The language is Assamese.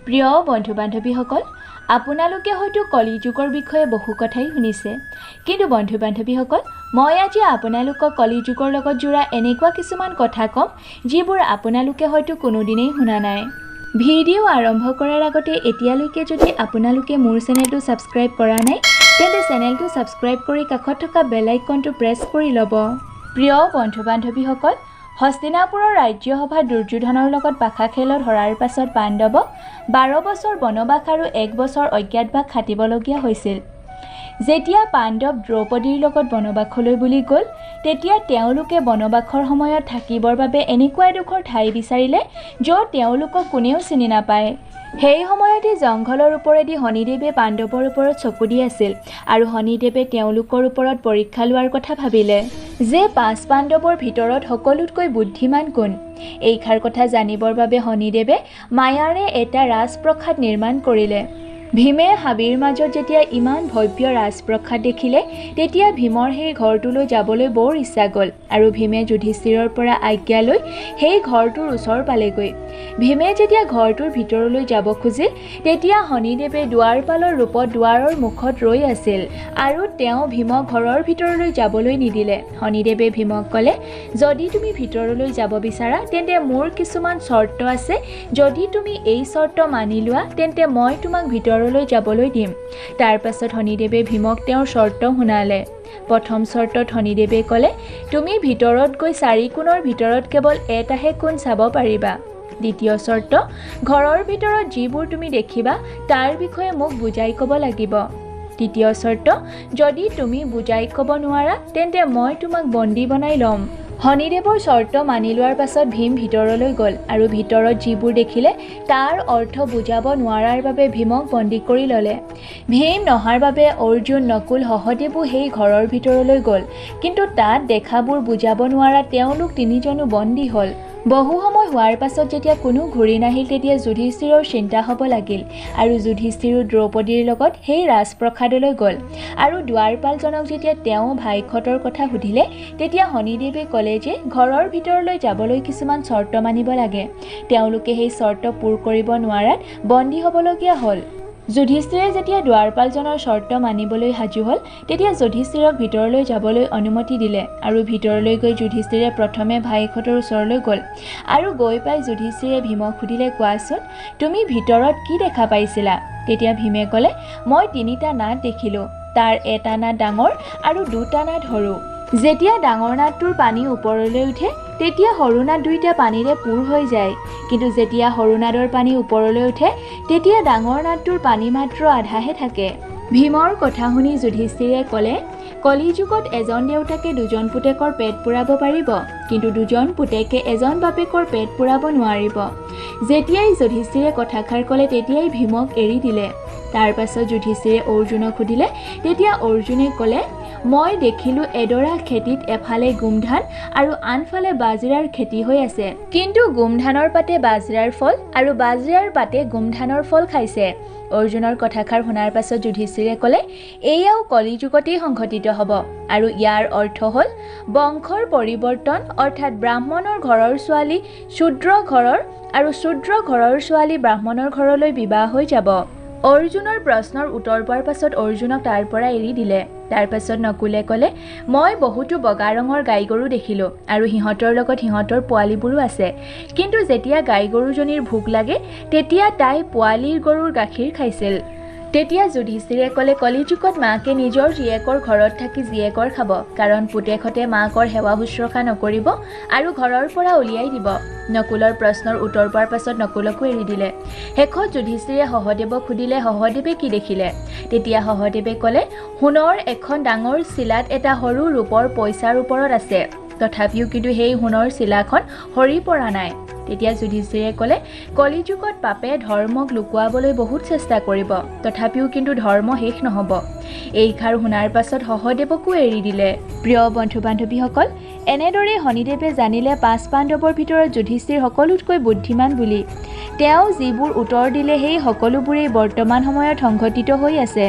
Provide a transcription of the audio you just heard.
প্ৰিয় বন্ধু-বান্ধৱীসকল, আপোনালোকে হয়তো কলিযুগৰ বিষয়ে বহু কথাই শুনিছে। কিন্তু বন্ধু-বান্ধৱীসকল, মই আজি আপোনালোকক কলিযুগৰ লগত জোৰা এনেকুৱা কিছুমান কথা ক'ম, যিবোৰ আপোনালোকে হয়তো কোনোদিনেই শুনা নাই। ভিডিঅ' আৰম্ভ কৰাৰ আগতে এতিয়ালৈকে যদি আপোনালোকে মোৰ চেনেলটো ছাবস্ক্ৰাইব কৰা নাই, তেন্তে চেনেলটো ছাবস্ক্ৰাইব কৰি কাষত থকা বেল আইকনটো প্ৰেছ কৰি ল'ব। প্ৰিয় বন্ধু-বান্ধৱীসকল, হস্তিনাপুৰৰ ৰাজ্যসভা দুৰ্যোধনৰ লগত পাশা খেলত হৰাৰ পাছত পাণ্ডৱক 12 বছৰ বনবাস আৰু 1 বছৰ অজ্ঞাতবাস খাটিবলগীয়া হৈছিল। যেতিয়া পাণ্ডৱ দ্ৰৌপদীৰ লগত বনবাসলৈ বুলি গ'ল, তেতিয়া তেওঁলোকে বনবাসৰ সময়ত থাকিবৰ বাবে এনেকুৱা এডোখৰ ঠাই বিচাৰিলে য'ত তেওঁলোকক কোনেও চিনি নাপায়। সেই সময়তে জংঘলৰ ওপৰেদি শনিদেৱে পাণ্ডৱৰ ওপৰত চকু দি আছিল আৰু শনিদেৱে তেওঁলোকৰ ওপৰত পৰীক্ষা লোৱাৰ কথা ভাবিলে যে 5 পাণ্ডৱৰ ভিতৰত সকলোতকৈ বুদ্ধিমান কোন। এইষাৰ কথা জানিবৰ বাবে শনিদেৱে মায়াৰে এটা ৰাজপ্ৰসাদ নিৰ্মাণ কৰিলে। ভীমে হাবিৰ মাজত যেতিয়া ইমান ভব্য ৰাজপ্ৰসাদ দেখিলে, তেতিয়া ভীমৰ সেই ঘৰটোলৈ যাবলৈ বৰ ইচ্ছা গ'ল আৰু ভীমে যুধিষ্ঠিৰৰ পৰা আজ্ঞা লৈ সেই ঘৰটোৰ ওচৰ পালেগৈ। ভীমে যেতিয়া ঘৰটোৰ ভিতৰলৈ যাব খুজিল, তেতিয়া শনিদেৱে দুৱাৰপালৰ ৰূপত দুৱাৰৰ মুখত ৰৈ আছিল আৰু তেওঁ ভীমক ঘৰৰ ভিতৰলৈ যাবলৈ নিদিলে। শনিদেৱে ভীমক ক'লে, যদি তুমি ভিতৰলৈ যাব বিচাৰা তেন্তে মোৰ কিছুমান চৰ্ত আছে। যদি তুমি এই চৰ্ত মানি লোৱা তেন্তে মই তোমাক ভিতৰলৈ যাবলৈ দিম। তাৰ পাছত শনিদেৱে ভীমক তেওঁৰ চৰ্ত শুনালে। প্ৰথম চৰ্তত শনিদেৱে ক'লে, তুমি ভিতৰত গৈ 4 কোণৰ ভিতৰত কেৱল এটাহে কোণ চাব পাৰিবা। দ্বিতীয় চৰ্ত, ঘৰৰ ভিতৰত যিবোৰ তুমি দেখিবা তাৰ বিষয়ে মোক বুজাই ক'ব লাগিব। তৃতীয় চৰ্ত, যদি তুমি বুজাই ক'ব নোৱাৰা তেন্তে মই তোমাক বন্দী বনাই ল'ম। শনিদেৱৰ চৰ্ত মানি লোৱাৰ পাছত ভীম ভিতৰলৈ গ'ল আৰু ভিতৰত যিবোৰ দেখিলে তাৰ অৰ্থ বুজাব নোৱাৰাৰ বাবে ভীমক বন্দী কৰি ল'লে। ভীম নহাৰ বাবে অৰ্জুন, নকুল, সহদেৱো সেই ঘৰৰ ভিতৰলৈ গ'ল, কিন্তু তাত দেখাবোৰ বুজাব নোৱাৰা তেওঁলোক 3জনো বন্দী হ'ল। বহু সময় হোৱাৰ পাছত যেতিয়া কোনো ঘূৰি নাহিল, তেতিয়া যুধিষ্ঠিৰৰ চিন্তা হ'ব লাগিল আৰু যুধিষ্ঠিৰো দ্ৰৌপদীৰ লগত সেই ৰাজপ্ৰসাদলৈ গ'ল আৰু দুৱাৰপালজনক যেতিয়া তেওঁ ভাইখতৰ কথা সুধিলে, তেতিয়া শনিদেৱে ক'লে যে ঘৰৰ ভিতৰলৈ যাবলৈ কিছুমান চৰ্ত মানিব লাগে। তেওঁলোকে সেই চৰ্ত পূৰ কৰিব নোৱাৰাত বন্দী হ'বলগীয়া হ'ল। যুধিষ্ঠিৰে যেতিয়া দুৱাৰপালজনৰ চৰ্ত মানিবলৈ সাজু হ'ল, তেতিয়া যুধিষ্ঠিৰক ভিতৰলৈ যাবলৈ অনুমতি দিলে আৰু ভিতৰলৈ গৈ যুধিষ্ঠিৰে প্ৰথমে ভাইখতৰ ওচৰলৈ গ'ল আৰু গৈ পাই যুধিষ্ঠিৰে ভীমক সুধিলে, কোৱাচোন তুমি ভিতৰত কি দেখা পাইছিলা? তেতিয়া ভীমে ক'লে, মই 3টা নাদ দেখিলোঁ। তাৰ এটা নাদ ডাঙৰ আৰু 2টা নাদ সৰু। যেতিয়া ডাঙৰ নাদটোৰ পানী ওপৰলৈ উঠে, তেতিয়া সৰু নাদ 2টা পানীৰে পূৰ হৈ যায়, কিন্তু যেতিয়া সৰু নাদৰ পানী ওপৰলৈ উঠে, তেতিয়া ডাঙৰ নাদটোৰ পানী মাত্ৰ আধাহে থাকে। ভীমৰ কথা শুনি যুধিষ্ঠিৰে ক'লে, কলিযুগত এজন দেউতাকে 2জন পুতেকৰ পেট পূৰাব পাৰিব, কিন্তু 2জন পুতেকে এজন বাপেকৰ পেট পূৰাব নোৱাৰিব। যেতিয়াই যুধিষ্ঠিৰে কথাষাৰ ক'লে, তেতিয়াই ভীমক এৰি দিলে। তাৰ পাছত যুধিষ্ঠিৰে অৰ্জুনক সুধিলে, তেতিয়া অৰ্জুনে ক'লে, মই দেখিলোঁ এডৰা খেতিত এফালে গোমধান আৰু আনফালে বাজৰাৰ খেতি হৈ আছে, কিন্তু গোমধানৰ পাতে বাজৰাৰ ফল আৰু বাজৰাৰ পাতে গোমধানৰ ফল খাইছে। অৰ্জুনৰ কথাষাৰ শুনাৰ পাছত যুধিষ্ঠিৰে ক'লে, এয়াও কলিযুগতেই সংঘটিত হ'ব আৰু ইয়াৰ অৰ্থ হ'ল বংশৰ পৰিৱৰ্তন, অৰ্থাৎ ব্ৰাহ্মণৰ ঘৰৰ ছোৱালী শূদ্ৰ ঘৰৰ আৰু শূদ্ৰ ঘৰৰ ছোৱালী ব্ৰাহ্মণৰ ঘৰলৈ বিবাহ হৈ যাব। অৰ্জুনৰ প্ৰশ্নৰ উত্তৰ পোৱাৰ পাছত অৰ্জুনক তাৰ পৰা এৰি দিলে। তাৰ পাছত নকুলে ক'লে, মই বহুতো বগা ৰঙৰ গাই গৰু দেখিলোঁ আৰু সিহঁতৰ লগত সিহঁতৰ পোৱালীবোৰো আছে, কিন্তু যেতিয়া গাই গৰুজনীৰ ভোক লাগে তেতিয়া তাই পোৱালীৰ গৰুৰ গাখীৰ খাইছিল। তেতিয়া যুধিষ্ঠিৰে ক'লে, কলিযুগত মাকে নিজৰ জীয়েকৰ ঘৰত থাকি জীয়েকৰ খাব, কাৰণ পুতেকহঁতে মাকৰ সেৱা শুশ্ৰূষা নকৰিব আৰু ঘৰৰ পৰা উলিয়াই দিব। নকুলৰ প্ৰশ্নৰ উত্তৰ পোৱাৰ পাছত নকুলকো এৰি দিলে। শেষত যুধিষ্ঠিৰে সহদেৱক সুধিলে, সহদেৱে কি দেখিলে? তেতিয়া সহদেৱে ক'লে, সোণৰ এখন ডাঙৰ চিলাত এটা সৰু ৰূপৰ পইচাৰ ওপৰত আছে, তথাপিও কিন্তু সেই সোণৰ চিলাখন সৰি পৰা নাই। তেতিয়া যুধিষ্ঠিৰে ক'লে, কলিযুগত পাপে ধৰ্মক লুকুৱাবলৈ বহুত চেষ্টা কৰিব, তথাপিও কিন্তু ধৰ্ম শেষ নহ'ব। এইষাৰ শুনাৰ পাছত সহদেৱকো এৰি দিলে। প্ৰিয় বন্ধু-বান্ধৱীসকল, এনেদৰে শনিদেৱে জানিলে 5 পাণ্ডৱৰ ভিতৰত যুধিষ্ঠিৰ সকলোতকৈ বুদ্ধিমান বুলি। তেওঁ যিবোৰ উত্তৰ দিলে সেই সকলোবোৰেই বৰ্তমান সময়ত সংঘটিত হৈ আছে।